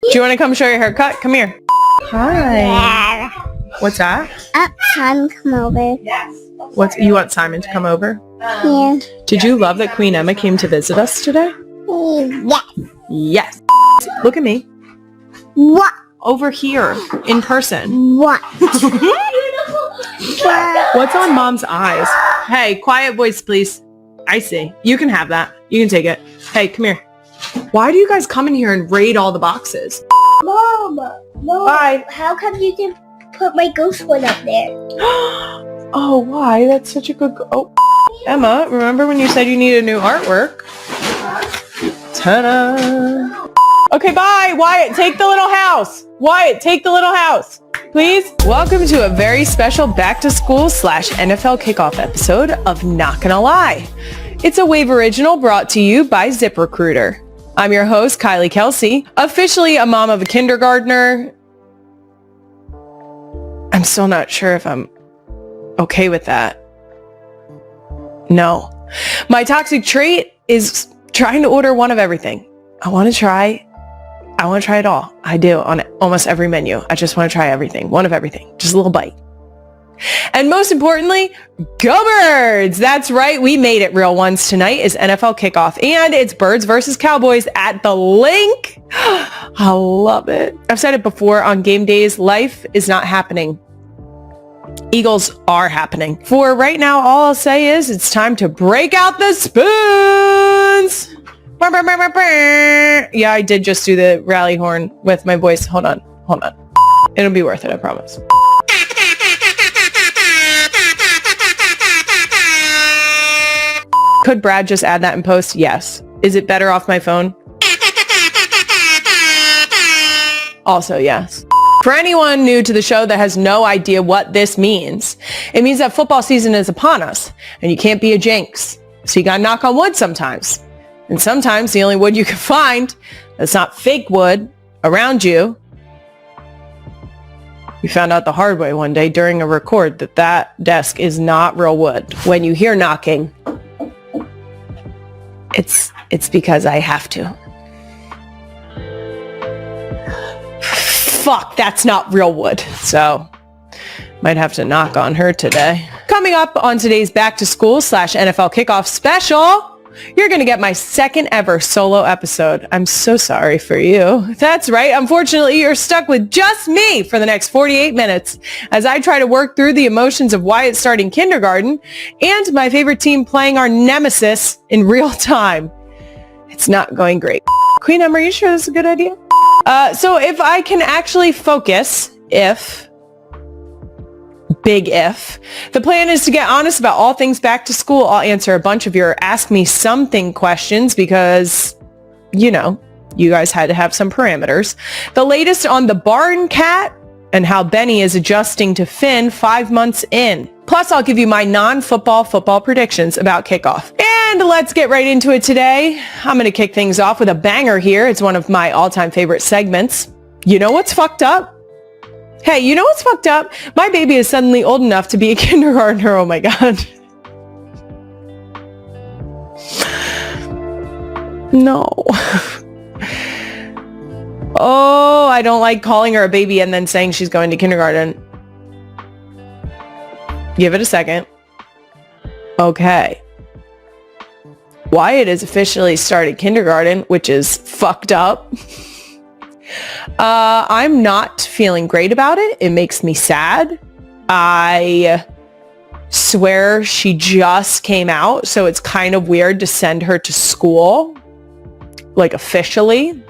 Do you want to come show your haircut? Come here. Hi. What's that? Simon, come over. You want Simon to come over? Yeah. Did you love that Queen Emma came to visit us today? Yes. Yes. Look at me. What? Over here, in person. What? What's on Mom's eyes? Hey, quiet voice, please. I see. You can have that. You can take it. Hey, come here. Why do you guys come in here and raid all the boxes? Mom. Bye. How come you didn't put my ghost one up there? Oh, why? That's such a good... Oh, Emma, remember when you said you needed new artwork? Ta-da! Okay, bye. Wyatt, take the little house. Wyatt, take the little house. Please. Welcome to a very special back-to-school / NFL kickoff episode of Not Gonna Lie. It's a Wave original brought to you by ZipRecruiter. I'm your host, Kylie Kelce, officially a mom of a kindergartner. I'm still not sure if I'm okay with that. No. My toxic trait is trying to order one of everything. I want to try it all. I do on almost every menu. I just want to try everything. One of everything. Just a little bite. And most importantly, go Birds! That's right, we made it real. Ones tonight is NFL kickoff, and it's Birds versus Cowboys at the Link. I love it. I've said it before on game days, life is not happening. Eagles are happening. For right now, all I'll say is it's time to break out the spoons. Yeah, I did just do the rally horn with my voice. Hold on. It'll be worth it, I promise. Could Brad just add that in post? Yes. Is it better off my phone? Also, yes. For anyone new to the show that has no idea what this means, it means that football season is upon us, and you can't be a jinx. So you gotta knock on wood sometimes. And sometimes the only wood you can find that's not fake wood around you. We found out the hard way one day during a record that desk is not real wood. When you hear knocking, it's because I have to. Fuck, that's not real wood. So might have to knock on her today. Coming up on today's back to school / NFL kickoff special, you're going to get my second ever solo episode. I'm so sorry for you. That's right. Unfortunately, you're stuck with just me for the next 48 minutes as I try to work through the emotions of Wyatt starting kindergarten and my favorite team playing our nemesis in real time. It's not going great. Queen Emma, are you sure this is a good idea? So if I can actually focus, big if, the plan is to get honest about all things back to school. I'll answer a bunch of your Ask Me Something questions because, you guys had to have some parameters. The latest on the barn cat and how Benny is adjusting to Finn 5 months in. Plus, I'll give you my football predictions about kickoff. And let's get right into it today. I'm going to kick things off with a banger here. It's one of my all-time favorite segments. You know what's fucked up? Hey, you know what's fucked up? My baby is suddenly old enough to be a kindergartner. Oh my God. No. Oh, I don't like calling her a baby and then saying she's going to kindergarten. Give it a second. Okay. Wyatt has officially started kindergarten, which is fucked up. I'm not feeling great about it. It makes me sad. I swear she just came out, so it's kind of weird to send her to school, like officially.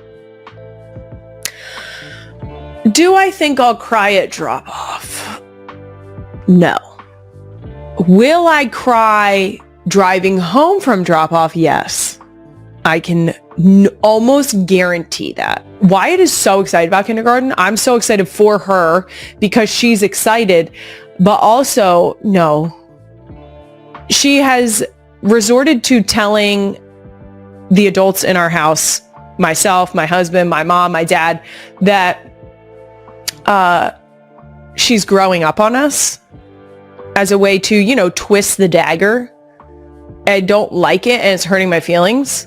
Do I think I'll cry at drop-off? No. Will I cry driving home from drop-off? Yes. I can almost guarantee that. Wyatt is so excited about kindergarten. I'm so excited for her because she's excited, but also, no. She has resorted to telling the adults in our house, myself, my husband, my mom, my dad, that she's growing up on us as a way to, twist the dagger. I don't like it and it's hurting my feelings.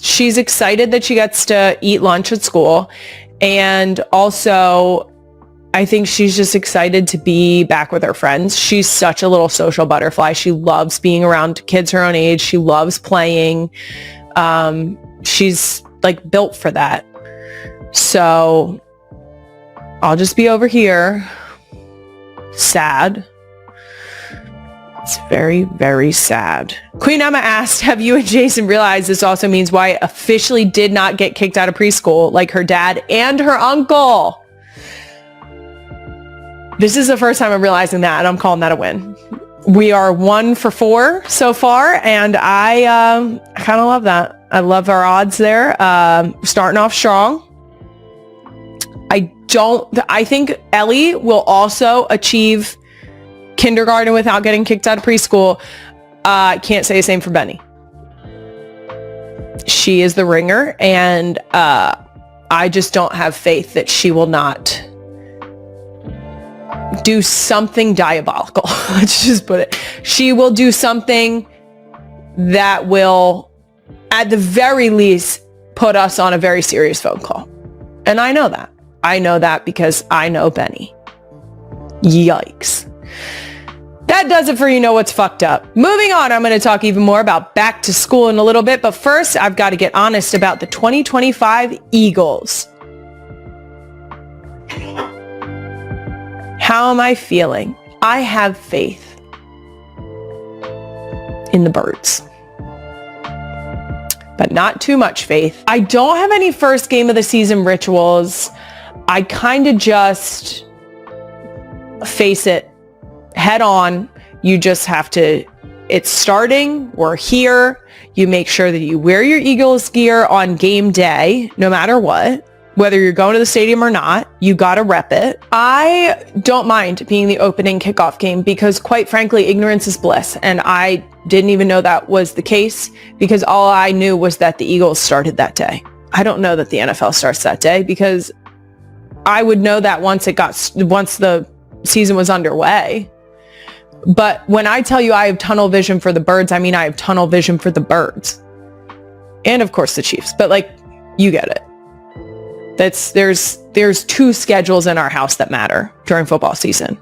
she's excited that she gets to eat lunch at school. And also, I think she's just excited to be back with her friends. She's such a little social butterfly. She loves being around kids her own age. She loves playing. She's like built for that. So I'll just be over here, sad. It's very, very sad. Queen Emma asked, have you and Jason realized this also means Wyatt officially did not get kicked out of preschool like her dad and her uncle? This is the first time I'm realizing that, and I'm calling that a win. We are 1 for 4 so far, and I kind of love that. I love our odds there. Starting off strong. I think Ellie will also achieve kindergarten without getting kicked out of preschool. Can't say the same for Benny. She is the ringer, and I just don't have faith that she will not do something diabolical. Let's just put it. She will do something that will, at the very least, put us on a very serious phone call. And I know that. I know that because I know Benny. Yikes. That does it for You Know What's Fucked Up. Moving on, I'm going to talk even more about back to school in a little bit, but first I've got to get honest about the 2025 Eagles. How am I feeling? I have faith in the birds, but not too much faith. I don't have any first game of the season rituals. I kind of just face it head on. You just have to, it's starting, we're here. You make sure that you wear your Eagles gear on game day, no matter what. Whether you're going to the stadium or not, you gotta rep it. I don't mind being the opening kickoff game because, quite frankly, ignorance is bliss. And I didn't even know that was the case because all I knew was that the Eagles started that day. I don't know that the NFL starts that day because I would know that once the season was underway. But when I tell you I have tunnel vision for the birds, I mean I have tunnel vision for the birds. And of course the Chiefs. But like, you get it. There's 2 schedules in our house that matter during football season.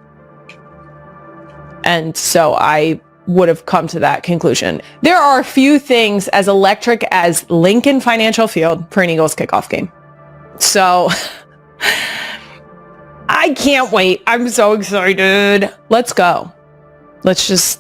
And so I would have come to that conclusion. There are a few things as electric as Lincoln Financial Field for an Eagles kickoff game. So I can't wait. I'm so excited. Let's go. Let's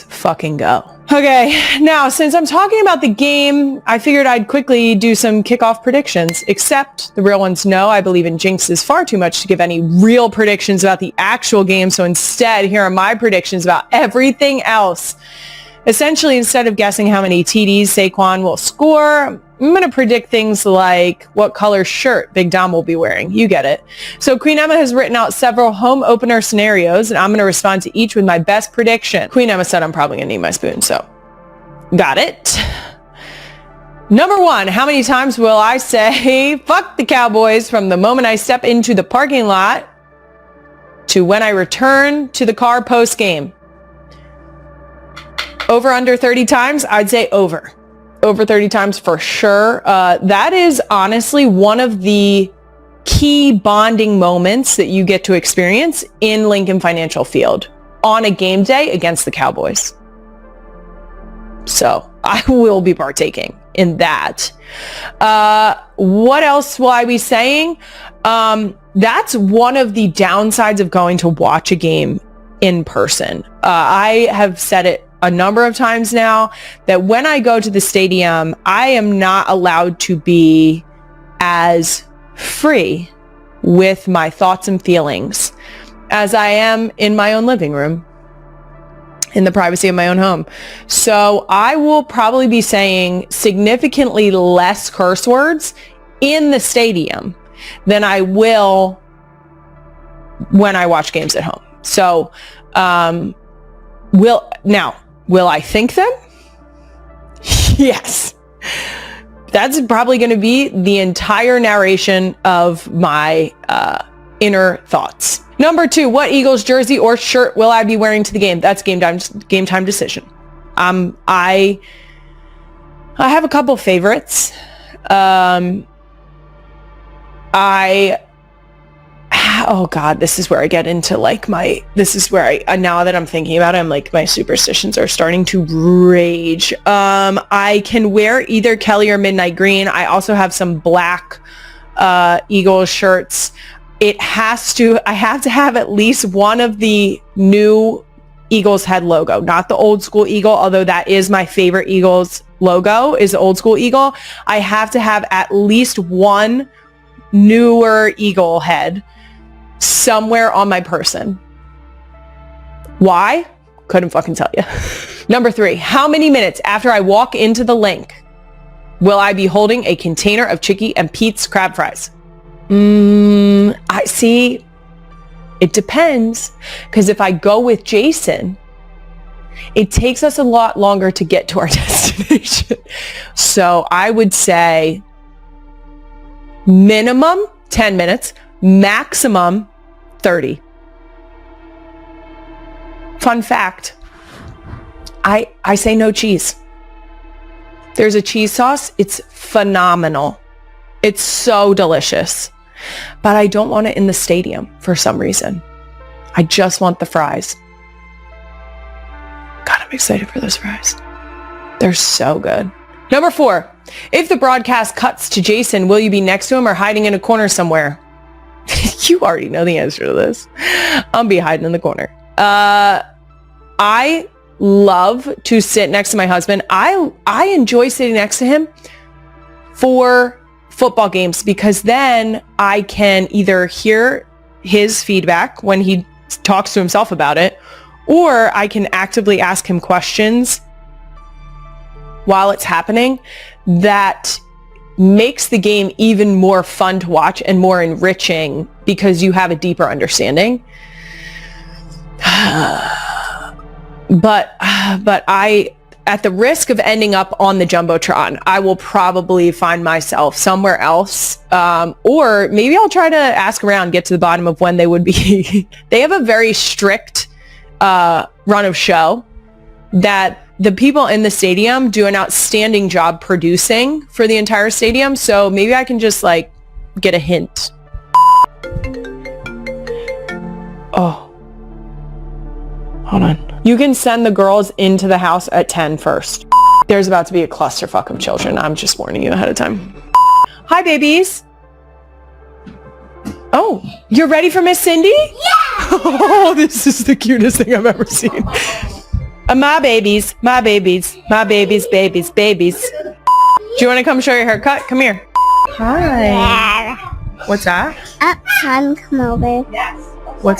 fucking go. Okay, now since I'm talking about the game, I figured I'd quickly do some kickoff predictions, except the real ones know I believe in jinxes far too much to give any real predictions about the actual game. So instead, here are my predictions about everything else. Essentially, instead of guessing how many TDs Saquon will score, I'm going to predict things like what color shirt Big Dom will be wearing. You get it. So Queen Emma has written out several home opener scenarios, and I'm going to respond to each with my best prediction. Queen Emma said I'm probably going to need my spoon, so got it. Number 1, how many times will I say fuck the Cowboys from the moment I step into the parking lot to when I return to the car post-game? Over under 30 times? I'd say over. Over 30 times for sure. That is honestly one of the key bonding moments that you get to experience in Lincoln Financial Field on a game day against the Cowboys. So I will be partaking in that. What else will I be saying? That's one of the downsides of going to watch a game in person. I have said it a number of times now that when I go to the stadium, I am not allowed to be as free with my thoughts and feelings as I am in my own living room, in the privacy of my own home. So I will probably be saying significantly less curse words in the stadium than I will when I watch games at home. So, will I think them? Yes. That's probably going to be the entire narration of my inner thoughts. Number 2, what Eagles jersey or shirt will I be wearing to the game? That's game time decision. I have a couple favorites. Oh God, this is where I get into like now that I'm thinking about it, I'm like, my superstitions are starting to rage. I can wear either Kelly or Midnight Green. I also have some black Eagles shirts. I have to have at least one of the new Eagles head logo, not the old school eagle, although that is my favorite Eagles logo, is the old school eagle. I have to have at least one newer eagle head somewhere on my person. Why? Couldn't fucking tell you. Number 3, how many minutes after I walk into the link will I be holding a container of Chicky and Pete's crab fries? I see. It depends, because if I go with Jason, it takes us a lot longer to get to our destination. So I would say minimum 10 minutes, maximum 30. Fun fact, I say no cheese. There's a cheese sauce. It's phenomenal. It's so delicious. But I don't want it in the stadium for some reason. I just want the fries. God, I'm excited for those fries. They're so good. Number 4, if the broadcast cuts to Jason, will you be next to him or hiding in a corner somewhere? You already know the answer to this. I'll be hiding in the corner. I love to sit next to my husband. I enjoy sitting next to him for football games, because then I can either hear his feedback when he talks to himself about it, or I can actively ask him questions while it's happening that makes the game even more fun to watch and more enriching because you have a deeper understanding. But I, at the risk of ending up on the Jumbotron, I will probably find myself somewhere else. Or maybe I'll try to ask around, get to the bottom of when they would be. They have a very strict run of show that the people in the stadium do an outstanding job producing for the entire stadium. So maybe I can just like get a hint. Oh, hold on. You can send the girls into the house at 10 first. There's about to be a clusterfuck of children. I'm just warning you ahead of time. Hi, babies. Oh, you're ready for Miss Cindy? Yeah! Oh, this is the cutest thing I've ever seen. My babies, my babies, my babies, babies, babies. Do you want to come show your haircut? Come here. Hi. Yeah. What's that? Son, come over.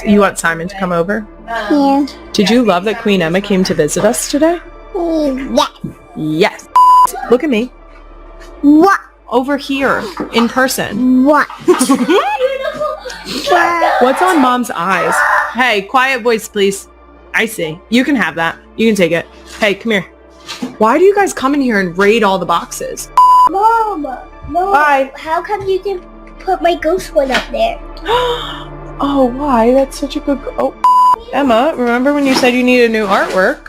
You want Simon to come over? Yeah. Did you love that Queen Emma came to visit us today? Yeah. Yes. Look at me. What? Over here, in person. What? What's on Mom's eyes? Hey, quiet voice, please. I see. You can have that. You can take it. Hey, come here. Why do you guys come in here and raid all the boxes? Mom, no. Bye. How come you didn't put my ghost one up there? Oh, why? That's such a good... Oh, Emma, remember when you said you needed new artwork?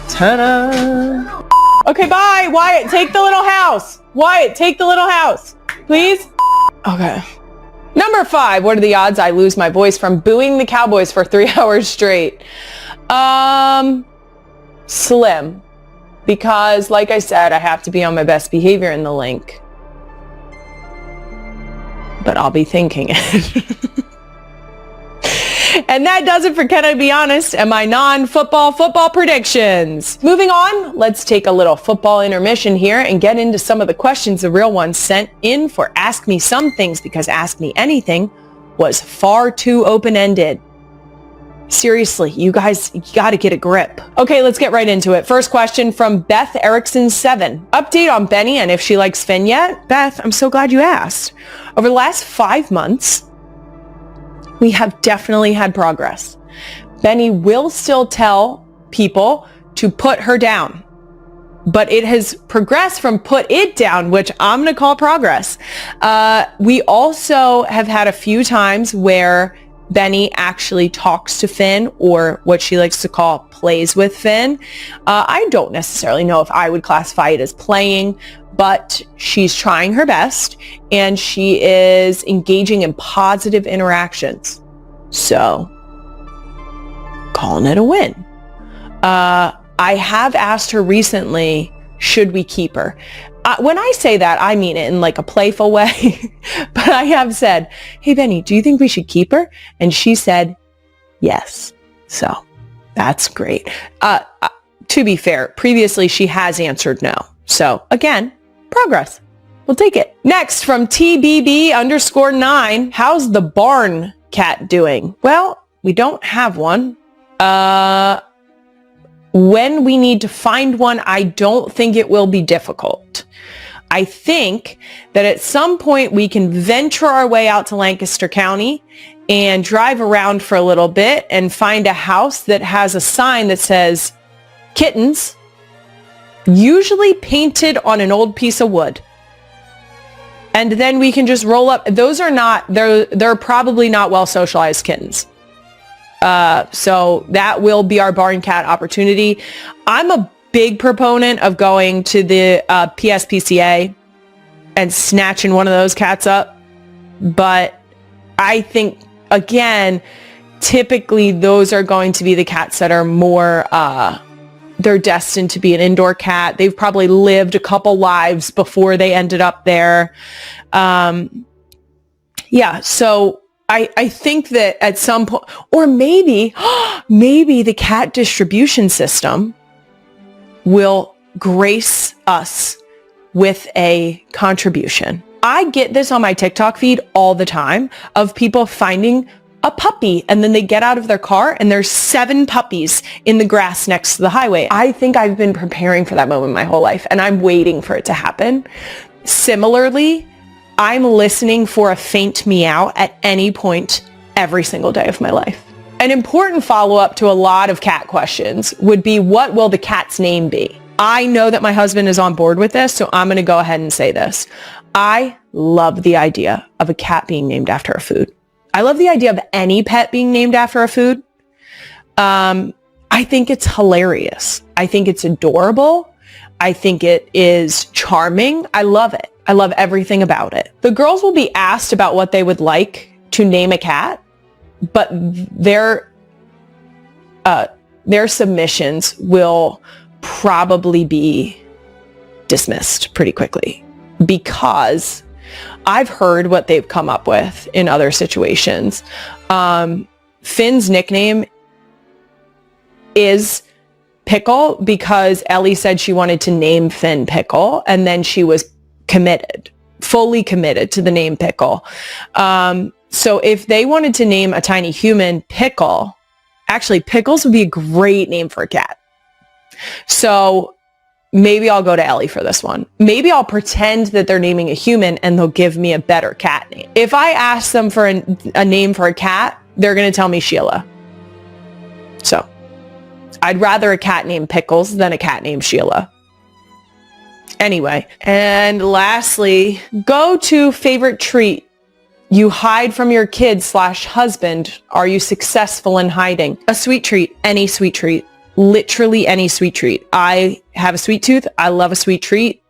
Ta-da! Okay, bye! Wyatt, take the little house! Wyatt, take the little house! Please? Okay. Number 5, what are the odds I lose my voice from booing the Cowboys for 3 hours straight? Slim. Because, like I said, I have to be on my best behavior in the link. But I'll be thinking it. And that does it for Can I Be Honest and my non-football predictions. Moving on, let's take a little football intermission here and get into some of the questions the real ones sent in for Ask Me Some Things, because Ask Me Anything was far too open-ended. Seriously, you guys, you gotta get a grip. Okay, let's get right into it. First question from Beth Erickson 7. Update on Benny and if she likes Finn yet? Beth, I'm so glad you asked. Over the last 5 months, we have definitely had progress. Benny will still tell people to put her down, but it has progressed from put it down, which I'm going to call progress. We also have had a few times where Benny actually talks to Finn, or what she likes to call plays with Finn. I don't necessarily know if I would classify it as playing, but she's trying her best and she is engaging in positive interactions. So, calling it a win. I have asked her recently, should we keep her? When I say that, I mean it in like a playful way, but I have said, hey, Benny, do you think we should keep her? And she said, yes. So that's great. To be fair, previously she has answered no. So again, progress. We'll take it. Next from TBB_9, how's the barn cat doing? Well, we don't have one. When we need to find one, I don't think it will be difficult. I think that at some point we can venture our way out to Lancaster County and drive around for a little bit and find a house that has a sign that says kittens, usually painted on an old piece of wood. And then we can just roll up. Those are not, they're probably not well socialized kittens. So that will be our barn cat opportunity. I'm a big proponent of going to the PSPCA and snatching one of those cats up. But I think, again, typically those are going to be the cats that are more, they're destined to be an indoor cat. They've probably lived a couple lives before they ended up there. Yeah, so I think that at some point, or maybe the cat distribution system will grace us with a contribution. I get this on my TikTok feed all the time of people finding a puppy and then they get out of their car and there's 7 puppies in the grass next to the highway. I think I've been preparing for that moment my whole life and I'm waiting for it to happen. Similarly, I'm listening for a faint meow at any point every single day of my life. An important follow-up to a lot of cat questions would be, what will the cat's name be? I know that my husband is on board with this, so I'm going to go ahead and say this. I love the idea of a cat being named after a food. I love the idea of any pet being named after a food. I think it's hilarious. I think it's adorable. I think it is charming. I love it. I love everything about it. The girls will be asked about what they would like to name a cat, but their submissions will probably be dismissed pretty quickly because I've heard what they've come up with in other situations. Finn's nickname is Pickle because Ellie said she wanted to name Finn Pickle, and then she was fully committed to the name Pickle. So if they wanted to name a tiny human Pickle, actually Pickles would be a great name for a cat. So maybe I'll go to Ellie for this one. Maybe I'll pretend that they're naming a human and they'll give me a better cat name. If I ask them for a name for a cat, they're going to tell me Sheila. So I'd rather a cat named Pickles than a cat named Sheila. Anyway, and lastly, go to favorite treat you hide from your kid/husband. Are you successful in hiding? A sweet treat, any sweet treat, literally any sweet treat. I have a sweet tooth. I love a sweet treat.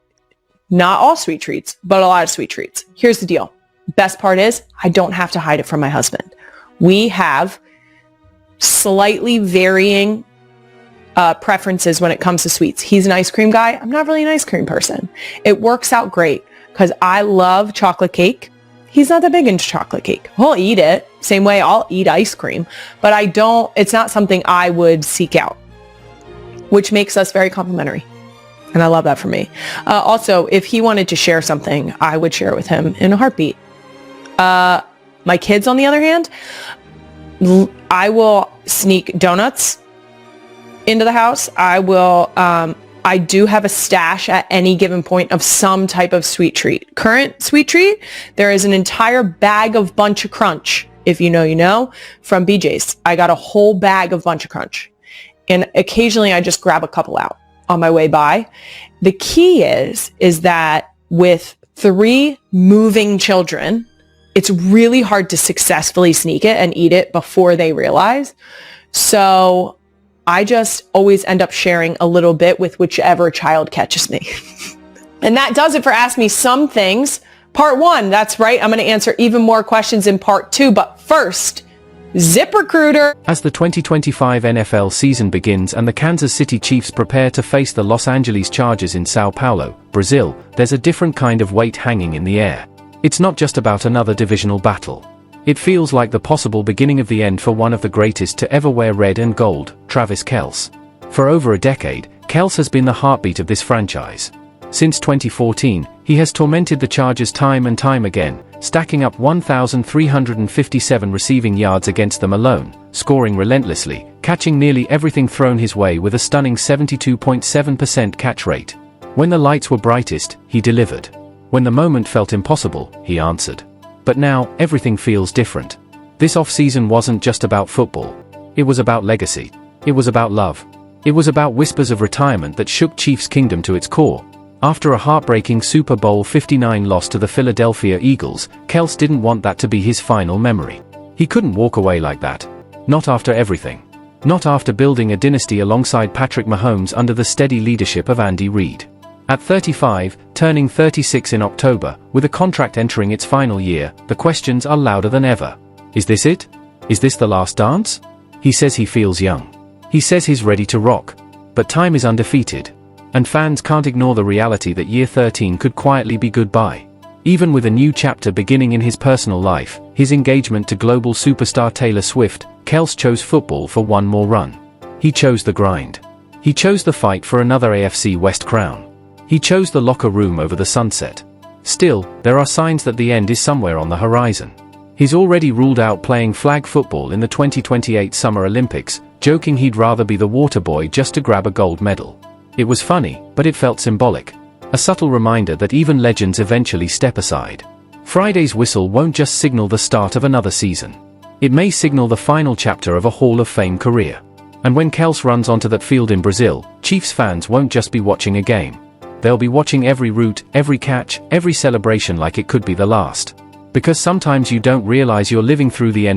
Not all sweet treats, but a lot of sweet treats. Here's the deal. Best part is I don't have to hide it from my husband. We have slightly varying preferences when it comes to sweets. He's an ice cream guy. I'm not really an ice cream person. It works out great because I love chocolate cake. He's not that big into chocolate cake. He'll eat it. Same way I'll eat ice cream, but it's not something I would seek out, which makes us very complimentary. And I love that for me. Also, if he wanted to share something, I would share it with him in a heartbeat. My kids, on the other hand, I will sneak donuts into the house. I do have a stash at any given point of some type of sweet treat. Current sweet treat, there is an entire bag of Bunch of Crunch, if you know, you know, from BJ's. I got a whole bag of Bunch of Crunch. And occasionally I just grab a couple out on my way by. The key is that with 3 moving children it's really hard to successfully sneak it and eat it before they realize. So I just always end up sharing a little bit with whichever child catches me. And that does it for Ask Me Some Things. Part 1, that's right. I'm going to answer even more questions in part 2. But first, ZipRecruiter. As the 2025 NFL season begins and the Kansas City Chiefs prepare to face the Los Angeles Chargers in Sao Paulo, Brazil, there's a different kind of weight hanging in the air. It's not just about another divisional battle. It feels like the possible beginning of the end for one of the greatest to ever wear red and gold, Travis Kelce. For over a decade, Kelce has been the heartbeat of this franchise. Since 2014, he has tormented the Chargers time and time again, stacking up 1,357 receiving yards against them alone, scoring relentlessly, catching nearly everything thrown his way with a stunning 72.7% catch rate. When the lights were brightest, he delivered. When the moment felt impossible, he answered. But now, everything feels different. This offseason wasn't just about football. It was about legacy. It was about love. It was about whispers of retirement that shook Chiefs Kingdom to its core. After a heartbreaking Super Bowl 59 loss to the Philadelphia Eagles, Kelce didn't want that to be his final memory. He couldn't walk away like that. Not after everything. Not after building a dynasty alongside Patrick Mahomes under the steady leadership of Andy Reid. At 35, turning 36 in October, with a contract entering its final year, the questions are louder than ever. Is this it? Is this the last dance? He says he feels young. He says he's ready to rock. But time is undefeated. And fans can't ignore the reality that year 13 could quietly be goodbye. Even with a new chapter beginning in his personal life, his engagement to global superstar Taylor Swift, Kelce chose football for one more run. He chose the grind. He chose the fight for another AFC West crown. He chose the locker room over the sunset. Still, there are signs that the end is somewhere on the horizon. He's already ruled out playing flag football in the 2028 Summer Olympics, joking he'd rather be the water boy just to grab a gold medal. It was funny, but it felt symbolic. A subtle reminder that even legends eventually step aside. Friday's whistle won't just signal the start of another season. It may signal the final chapter of a Hall of Fame career. And when Kelce runs onto that field in Brazil, Chiefs fans won't just be watching a game. They'll be watching every route, every catch, every celebration like it could be the last. Because sometimes you don't realize you're living through the end